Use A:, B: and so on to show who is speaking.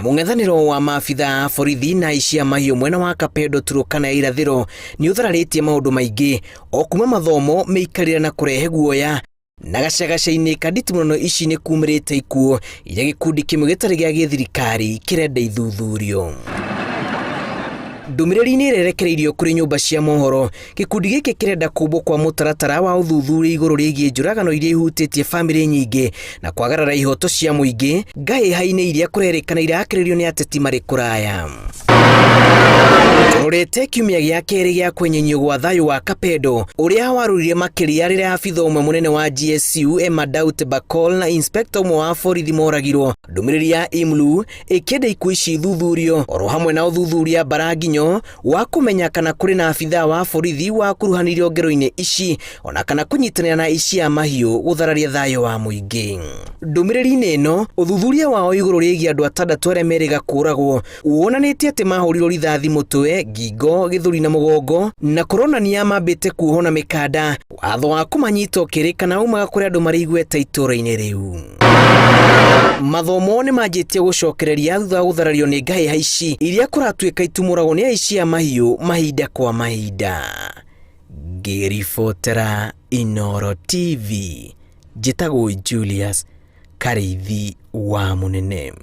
A: mung'ethaniro wa maabitha borithi na aici a mahiũ mwena wa Kapedo Turkana ya irathĩro nĩ ũthararĩtie maũndũ maingĩ o kuma mathomo mĩikarĩre na kũrehe guoya na gacagaca-inĩ ka nditimũrano ici nĩ kumĩrĩte ikuũ iria gĩkundi kĩmwe gĩtarĩ gĩa gĩthirikari kĩrenda ithuthurio. Ndũmĩrĩri-inĩ ĩrerekereirio kũrĩ nyũmba cia mohoro, gĩkundi gĩkĩ kĩrenda kũmbwo kwa mũtaratara wa ũthuthuria igũrũ rĩgiĩ njũragano iria ihutĩtie bamĩrĩ nyingĩ na kwagarara ihoto cia mũingĩ ngahĩha-inĩ iria kũrerĩkana irakĩrĩrio nĩ ateti marĩ kũraya. Tũrorete kiumia gĩa kerĩ gĩa kwenyenyio gwa thayũ wa Kapedo ũrĩa warũrire makĩria rĩrĩa abitha ũmwe mũnene wa GSU Emma Daute Bakol na inspector ũmwe wa borithi moragirwo. Ndũmĩrĩri ya IMLU ĩkĩenda ikuũ ici ithuthurio oro hamwe na ũthuthuria Baraginyo wa kũmenya kana kũrĩ na abitha wa borithi wa kuruhanirio ngero-inĩ ici ona kana kũnyitanĩra na aici a mahiũ gũthararia thayũ wa mũingĩ. Ndũmĩrĩri-inĩ ĩno ũthuthuria wao igũrũ rĩgiĩ andũ atandatũ arĩa merĩga kũragwo wonanĩtie atĩ mahũrirwo rithathi mũtwe, ngingo, gĩthũri na mũgongo na kũronania mambĩte kuohwo na mĩkanda, watho wa kũmanyita ũkĩrĩkana umaga kũrĩ andũ marĩ igweta itũra-inĩ rĩu. Mathomo nĩ manjĩtie gũcokereria thutha wa gũtharario nĩ ngahĩha ici iria kũratuĩka itumũragwo nĩ aici a mahiũ mahinda kwa mahinda. Ngĩribotera Inooro TV, njĩtagwo Julius Karĩithi wa Mũnene.